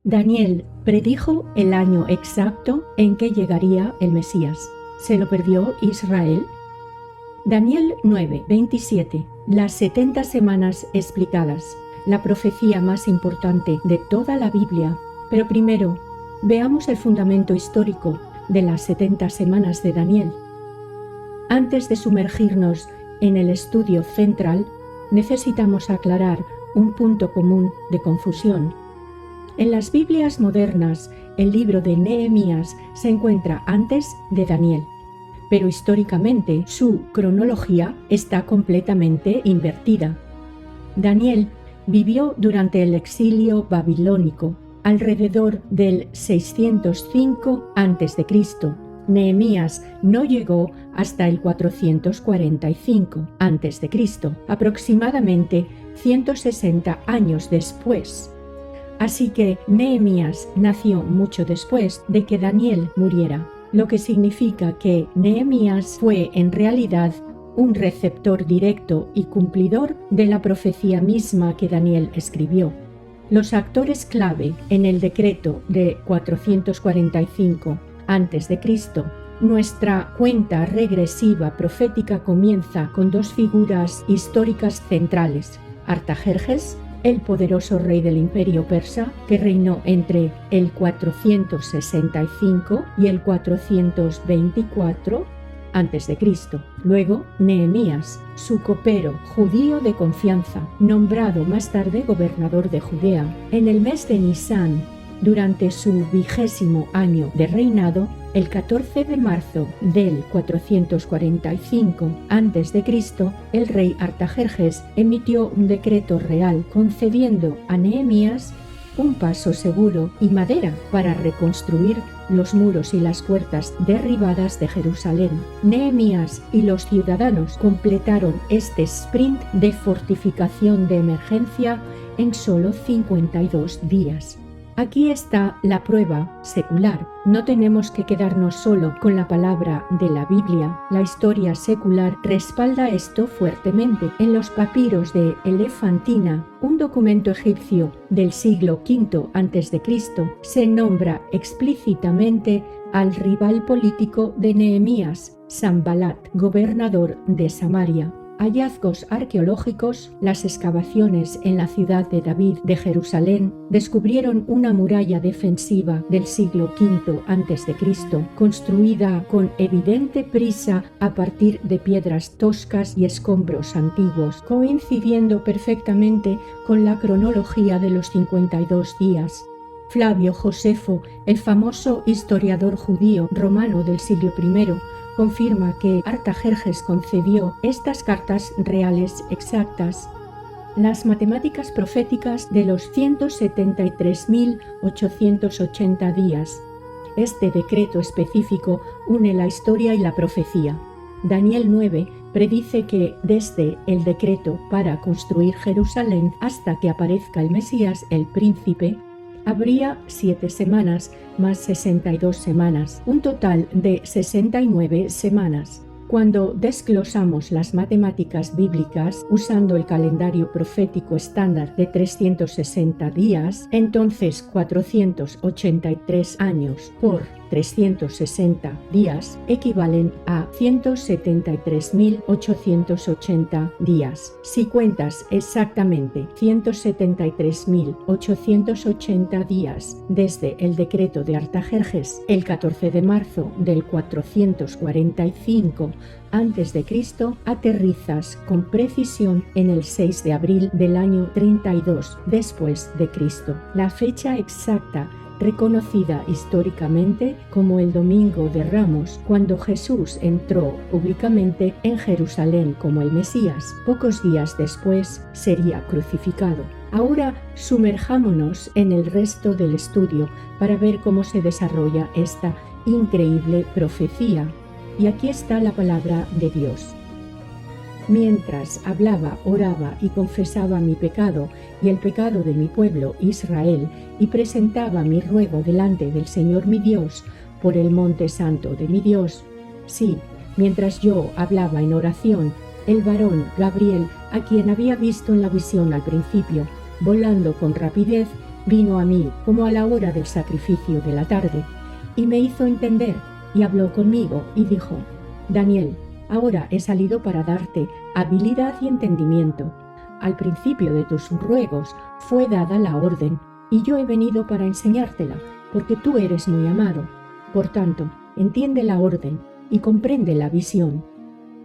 Daniel predijo el año exacto en que llegaría el Mesías. ¿Se lo perdió Israel? Daniel 9:27. Las 70 semanas explicadas, la profecía más importante de toda la Biblia. Pero primero, veamos el fundamento histórico de las 70 semanas de Daniel. Antes de sumergirnos en el estudio central, necesitamos aclarar un punto común de confusión. En las Biblias modernas, el libro de Nehemías se encuentra antes de Daniel, pero históricamente su cronología está completamente invertida. Daniel vivió durante el exilio babilónico, alrededor del 605 a.C. Nehemías no llegó hasta el 445 a.C., aproximadamente 160 años después. Así que Nehemías nació mucho después de que Daniel muriera, lo que significa que Nehemías fue en realidad un receptor directo y cumplidor de la profecía misma que Daniel escribió. Los actores clave en el decreto de 445 a.C., nuestra cuenta regresiva profética comienza con dos figuras históricas centrales: Artajerjes, el poderoso rey del imperio persa, que reinó entre el 465 y el 424 a.C. Luego, Nehemías, su copero judío de confianza, nombrado más tarde gobernador de Judea. En el mes de Nisán, durante su 20º año de reinado, el 14 de marzo del 445 a.C., el rey Artajerjes emitió un decreto real concediendo a Nehemías un paso seguro y madera para reconstruir los muros y las puertas derribadas de Jerusalén. Nehemías y los ciudadanos completaron este sprint de fortificación de emergencia en solo 52 días. Aquí está la prueba secular. No tenemos que quedarnos solo con la palabra de la Biblia. La historia secular respalda esto fuertemente. En los papiros de Elefantina, un documento egipcio del siglo V a.C., se nombra explícitamente al rival político de Nehemías, Sanbalat, gobernador de Samaria. Hallazgos arqueológicos, las excavaciones en la ciudad de David de Jerusalén, descubrieron una muralla defensiva del siglo V a.C., construida con evidente prisa a partir de piedras toscas y escombros antiguos, coincidiendo perfectamente con la cronología de los 52 días. Flavio Josefo, el famoso historiador judío romano del siglo I, confirma que Artajerjes concedió estas cartas reales exactas. Las matemáticas proféticas de los 173.880 días. Este decreto específico une la historia y la profecía. Daniel 9 predice que desde el decreto para construir Jerusalén hasta que aparezca el Mesías, el príncipe, habría 7 semanas más 62 semanas, un total de 69 semanas. Cuando desglosamos las matemáticas bíblicas usando el calendario profético estándar de 360 días, entonces 483 años por 360 días equivalen a 173.880 días. Si cuentas exactamente 173.880 días desde el decreto de Artajerjes, el 14 de marzo del 445 a.C., aterrizas con precisión en el 6 de abril del año 32 después de Cristo. La fecha exacta reconocida históricamente como el Domingo de Ramos, cuando Jesús entró públicamente en Jerusalén como el Mesías. Pocos días después sería crucificado. Ahora sumerjámonos en el resto del estudio para ver cómo se desarrolla esta increíble profecía. Y aquí está la palabra de Dios. Mientras hablaba, oraba y confesaba mi pecado y el pecado de mi pueblo Israel, y presentaba mi ruego delante del Señor mi Dios por el monte santo de mi Dios. Sí, mientras yo hablaba en oración, el varón Gabriel, a quien había visto en la visión al principio, volando con rapidez, vino a mí como a la hora del sacrificio de la tarde, y me hizo entender, y habló conmigo, y dijo: Daniel, ahora he salido para darte habilidad y entendimiento. Al principio de tus ruegos fue dada la orden, y yo he venido para enseñártela, porque tú eres muy amado. Por tanto, entiende la orden y comprende la visión.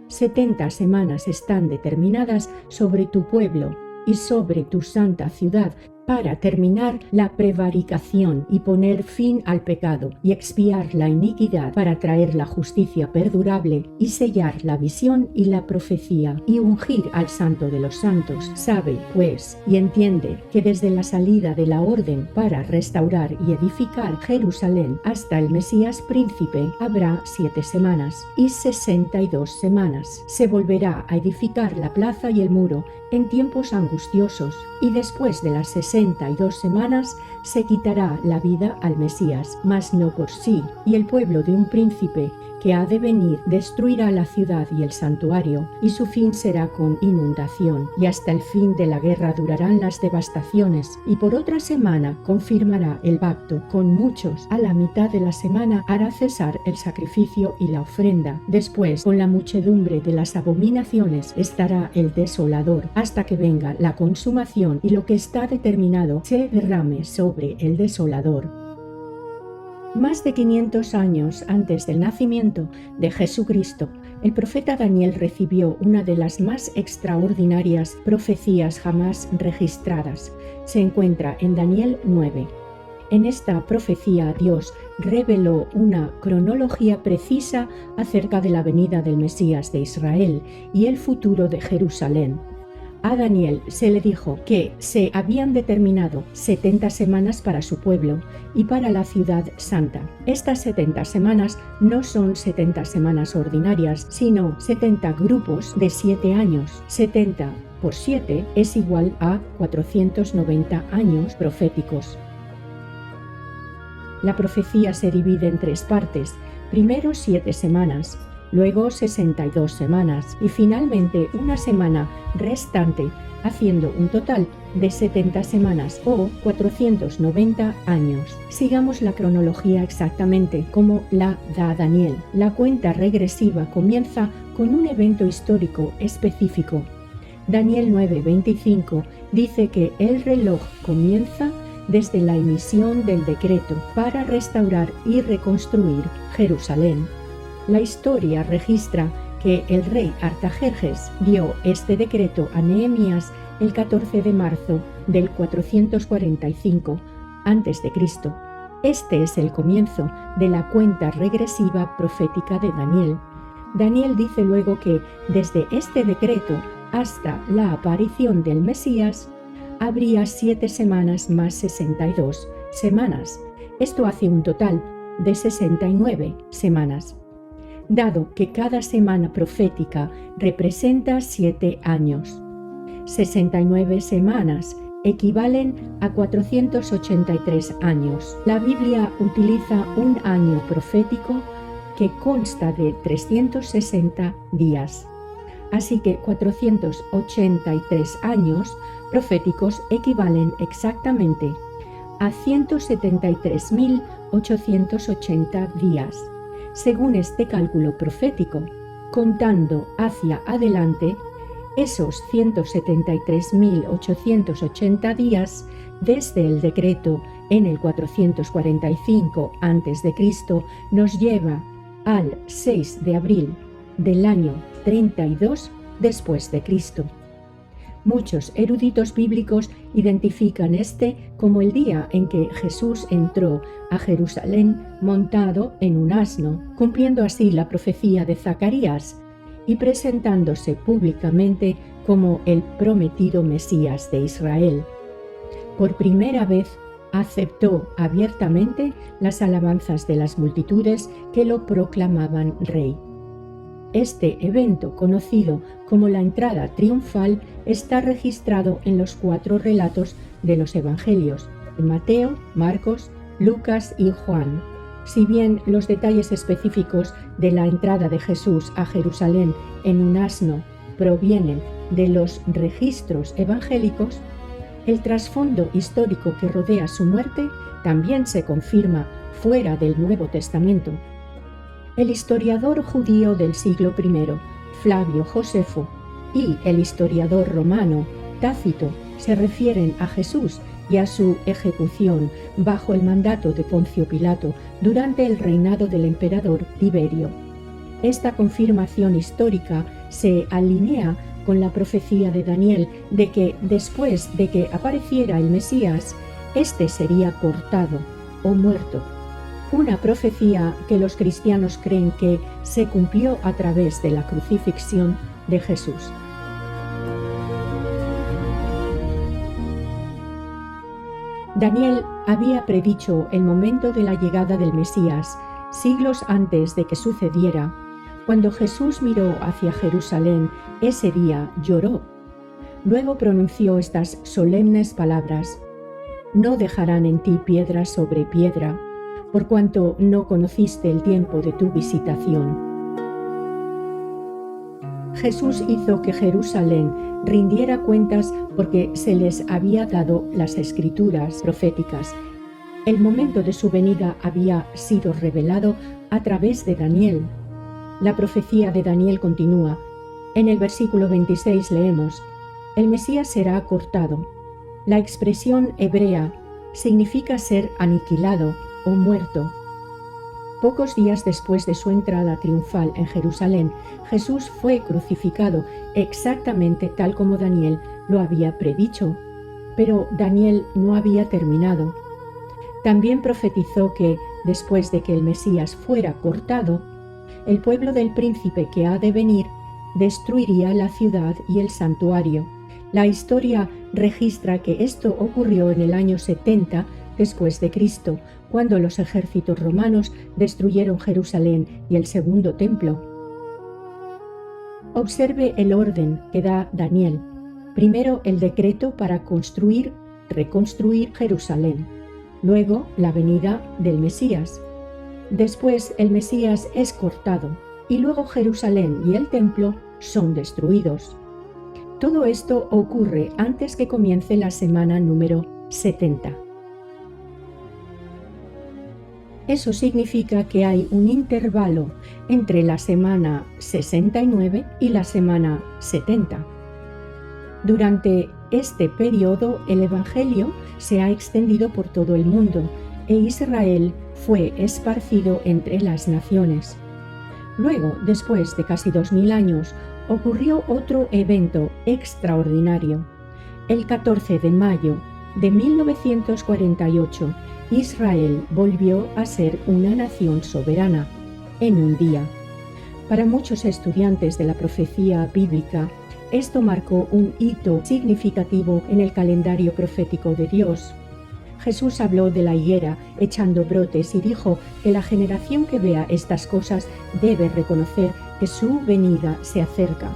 70 semanas están determinadas sobre tu pueblo y sobre tu santa ciudad, para terminar la prevaricación y poner fin al pecado y expiar la iniquidad, para traer la justicia perdurable y sellar la visión y la profecía y ungir al Santo de los Santos. Sabe, pues, y entiende que desde la salida de la orden para restaurar y edificar Jerusalén hasta el Mesías príncipe habrá 7 semanas y 62 semanas. Se volverá a edificar la plaza y el muro en tiempos angustiosos, y después de las 62 semanas se quitará la vida al Mesías, mas no por sí, y el pueblo de un príncipe que ha de venir destruirá la ciudad y el santuario, y su fin será con inundación, y hasta el fin de la guerra durarán las devastaciones, y por otra semana confirmará el pacto con muchos. A la mitad de la semana hará cesar el sacrificio y la ofrenda. Después, con la muchedumbre de las abominaciones, estará el desolador, hasta que venga la consumación y lo que está determinado se derrame sobre el desolador. Más de 500 años antes del nacimiento de Jesucristo, el profeta Daniel recibió una de las más extraordinarias profecías jamás registradas. Se encuentra en Daniel 9. En esta profecía Dios reveló una cronología precisa acerca de la venida del Mesías de Israel y el futuro de Jerusalén. A Daniel se le dijo que se habían determinado 70 semanas para su pueblo y para la ciudad santa. Estas 70 semanas no son 70 semanas ordinarias, sino 70 grupos de 7 años. 70 por 7 es igual a 490 años proféticos. La profecía se divide en 3 partes. Primero 7 semanas, luego 62 semanas y finalmente una semana restante, haciendo un total de 70 semanas o 490 años. Sigamos la cronología exactamente como la da Daniel. La cuenta regresiva comienza con un evento histórico específico. Daniel 9:25 dice que el reloj comienza desde la emisión del decreto para restaurar y reconstruir Jerusalén. La historia registra que el rey Artajerjes dio este decreto a Nehemías el 14 de marzo del 445 a.C. Este es el comienzo de la cuenta regresiva profética de Daniel. Daniel dice luego que desde este decreto hasta la aparición del Mesías habría 7 semanas más 62 semanas. Esto hace un total de 69 semanas. Dado que cada semana profética representa 7 años. 69 semanas equivalen a 483 años. La Biblia utiliza un año profético que consta de 360 días. Así que 483 años proféticos equivalen exactamente a 173.880 días. Según este cálculo profético, contando hacia adelante, esos 173.880 días desde el decreto en el 445 a.C. nos lleva al 6 de abril del año 32 después de Cristo. Muchos eruditos bíblicos identifican este como el día en que Jesús entró a Jerusalén montado en un asno, cumpliendo así la profecía de Zacarías y presentándose públicamente como el prometido Mesías de Israel. Por primera vez aceptó abiertamente las alabanzas de las multitudes que lo proclamaban rey. Este evento, conocido como la entrada triunfal, está registrado en los 4 relatos de los Evangelios, Mateo, Marcos, Lucas y Juan. Si bien los detalles específicos de la entrada de Jesús a Jerusalén en un asno provienen de los registros evangélicos, El trasfondo histórico que rodea su muerte también se confirma fuera del Nuevo Testamento. El historiador judío del siglo I, Flavio Josefo, y el historiador romano, Tácito, se refieren a Jesús y a su ejecución bajo el mandato de Poncio Pilato durante el reinado del emperador Tiberio. Esta confirmación histórica se alinea con la profecía de Daniel de que después de que apareciera el Mesías, éste sería cortado o muerto. Una profecía que los cristianos creen que se cumplió a través de la crucifixión de Jesús. Daniel había predicho el momento de la llegada del Mesías siglos antes de que sucediera. Cuando Jesús miró hacia Jerusalén, ese día lloró. Luego pronunció estas solemnes palabras: «No dejarán en ti piedra sobre piedra, por cuanto no conociste el tiempo de tu visitación». Jesús hizo que Jerusalén rindiera cuentas porque se les había dado las escrituras proféticas. El momento de su venida había sido revelado a través de Daniel. La profecía de Daniel continúa. En el versículo 26 leemos: «El Mesías será cortado». La expresión hebrea significa ser aniquilado o muerto. Pocos días después de su entrada triunfal en Jerusalén, Jesús fue crucificado exactamente tal como Daniel lo había predicho. Pero Daniel no había terminado. También profetizó que, después de que el Mesías fuera cortado, el pueblo del príncipe que ha de venir destruiría la ciudad y el santuario. La historia registra que esto ocurrió en el año 70 después de Cristo, cuando los ejércitos romanos destruyeron Jerusalén y el segundo templo. Observe el orden que da Daniel. Primero, el decreto para reconstruir Jerusalén. Luego, la venida del Mesías. Después, el Mesías es cortado y luego Jerusalén y el templo son destruidos. Todo esto ocurre antes que comience la semana número 70. Eso significa que hay un intervalo entre la semana 69 y la semana 70. Durante este periodo, el Evangelio se ha extendido por todo el mundo e Israel fue esparcido entre las naciones. Luego, después de casi 2000 años, ocurrió otro evento extraordinario. El 14 de mayo de 1948, Israel volvió a ser una nación soberana en un día. Para muchos estudiantes de la profecía bíblica, esto marcó un hito significativo en el calendario profético de Dios. Jesús habló de la higuera echando brotes y dijo que la generación que vea estas cosas debe reconocer que su venida se acerca.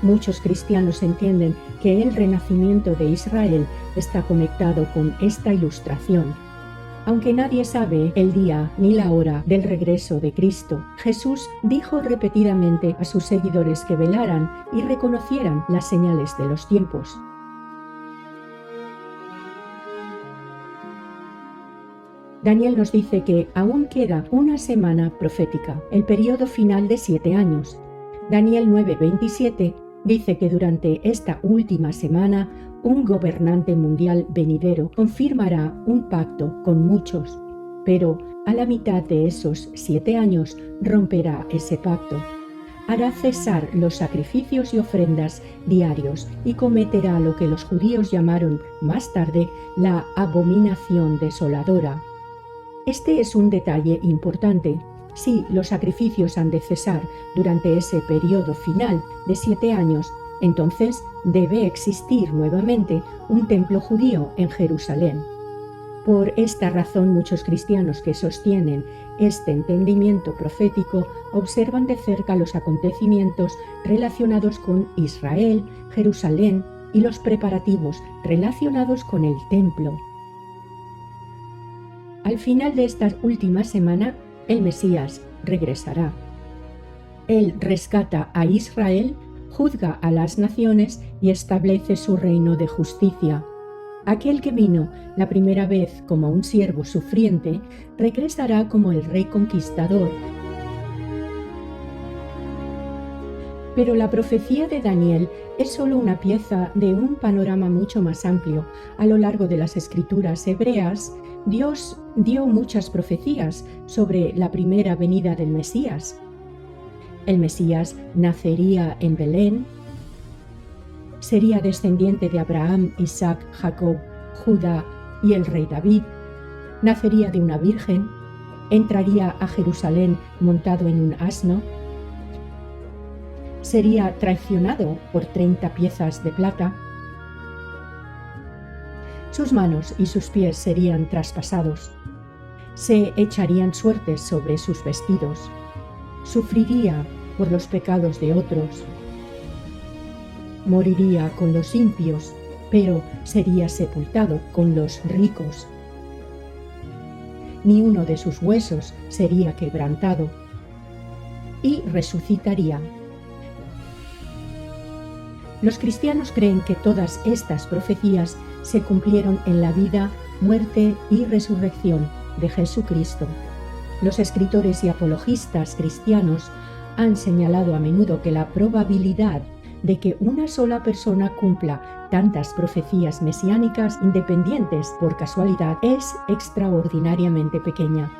Muchos cristianos entienden que el renacimiento de Israel está conectado con esta ilustración. Aunque nadie sabe el día ni la hora del regreso de Cristo, Jesús dijo repetidamente a sus seguidores que velaran y reconocieran las señales de los tiempos. Daniel nos dice que aún queda una semana profética, el periodo final de 7 años. Daniel 9:27 dice que durante esta última semana un gobernante mundial venidero confirmará un pacto con muchos, pero a la mitad de esos 7 años romperá ese pacto. Hará cesar los sacrificios y ofrendas diarios y cometerá lo que los judíos llamaron más tarde la abominación desoladora. Este es un detalle importante. Si los sacrificios han de cesar durante ese periodo final de 7 años, entonces debe existir nuevamente un templo judío en Jerusalén. Por esta razón, muchos cristianos que sostienen este entendimiento profético observan de cerca los acontecimientos relacionados con Israel, Jerusalén y los preparativos relacionados con el templo. Al final de esta última semana, el Mesías regresará. Él rescata a Israel, juzga a las naciones y establece su reino de justicia. Aquel que vino la primera vez como un siervo sufriente, regresará como el rey conquistador. Pero la profecía de Daniel es solo una pieza de un panorama mucho más amplio. A lo largo de las escrituras hebreas, Dios dio muchas profecías sobre la primera venida del Mesías. El Mesías nacería en Belén, sería descendiente de Abraham, Isaac, Jacob, Judá y el rey David, nacería de una virgen, entraría a Jerusalén montado en un asno, sería traicionado por 30 piezas de plata, sus manos y sus pies serían traspasados, se echarían suertes sobre sus vestidos, sufriría por los pecados de otros, moriría con los impios, pero sería sepultado con los ricos. Ni uno de sus huesos sería quebrantado y resucitaría. Los cristianos creen que todas estas profecías se cumplieron en la vida, muerte y resurrección de Jesucristo. Los escritores y apologistas cristianos han señalado a menudo que la probabilidad de que una sola persona cumpla tantas profecías mesiánicas independientes por casualidad es extraordinariamente pequeña.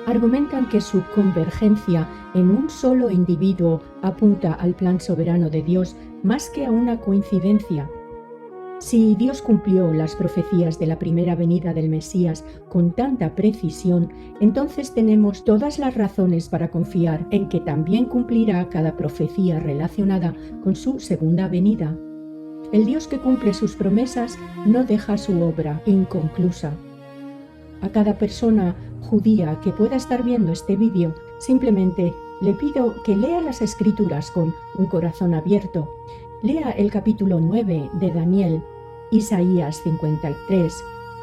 Argumentan que su convergencia en un solo individuo apunta al plan soberano de Dios más que a una coincidencia. Si Dios cumplió las profecías de la primera venida del Mesías con tanta precisión, entonces tenemos todas las razones para confiar en que también cumplirá cada profecía relacionada con su segunda venida. El Dios que cumple sus promesas no deja su obra inconclusa. A cada persona judía que pueda estar viendo este vídeo, simplemente le pido que lea las Escrituras con un corazón abierto. Lea el capítulo 9 de Daniel, Isaías 53,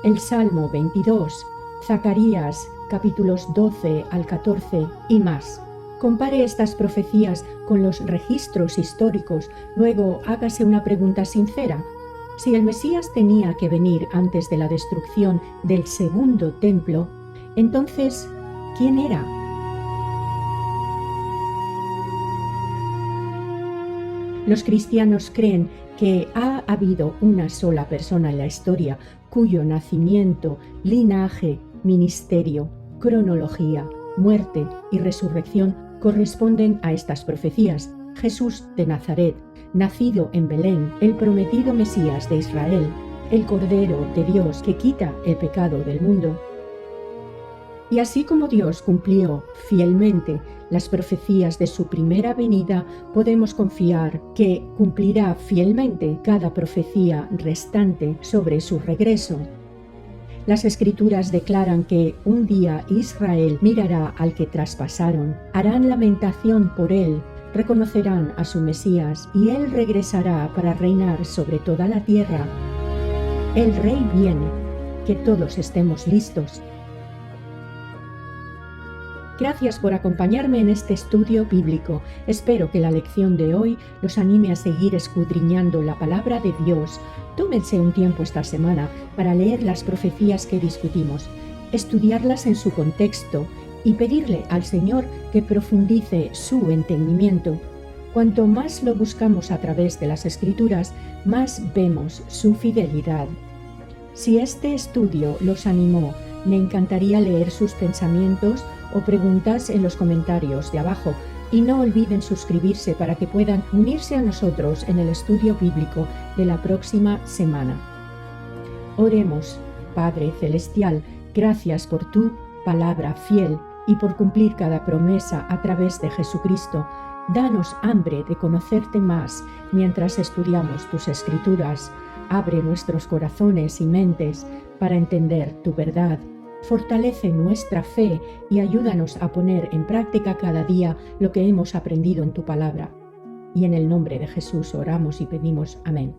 el Salmo 22, Zacarías capítulos 12 al 14 y más. Compare estas profecías con los registros históricos, luego hágase una pregunta sincera. Si el Mesías tenía que venir antes de la destrucción del segundo templo, entonces, ¿quién era? Los cristianos creen que ha habido una sola persona en la historia cuyo nacimiento, linaje, ministerio, cronología, muerte y resurrección corresponden a estas profecías: Jesús de Nazaret, nacido en Belén, el prometido Mesías de Israel, el Cordero de Dios que quita el pecado del mundo. Y así como Dios cumplió fielmente las profecías de su primera venida, podemos confiar que cumplirá fielmente cada profecía restante sobre su regreso. Las Escrituras declaran que un día Israel mirará al que traspasaron, harán lamentación por él, reconocerán a su Mesías y él regresará para reinar sobre toda la tierra. El Rey viene, que todos estemos listos. Gracias por acompañarme en este estudio bíblico. Espero que la lección de hoy los anime a seguir escudriñando la palabra de Dios. Tómense un tiempo esta semana para leer las profecías que discutimos, estudiarlas en su contexto y pedirle al Señor que profundice su entendimiento. Cuanto más lo buscamos a través de las Escrituras, más vemos su fidelidad. Si este estudio los animó, me encantaría leer sus pensamientos o preguntas en los comentarios de abajo, y no olviden suscribirse para que puedan unirse a nosotros en el estudio bíblico de la próxima semana. Oremos. Padre Celestial, gracias por tu palabra fiel y por cumplir cada promesa a través de Jesucristo. Danos hambre de conocerte más mientras estudiamos tus Escrituras. Abre nuestros corazones y mentes para entender tu verdad. Fortalece nuestra fe y ayúdanos a poner en práctica cada día lo que hemos aprendido en tu palabra. Y en el nombre de Jesús oramos y pedimos. Amén.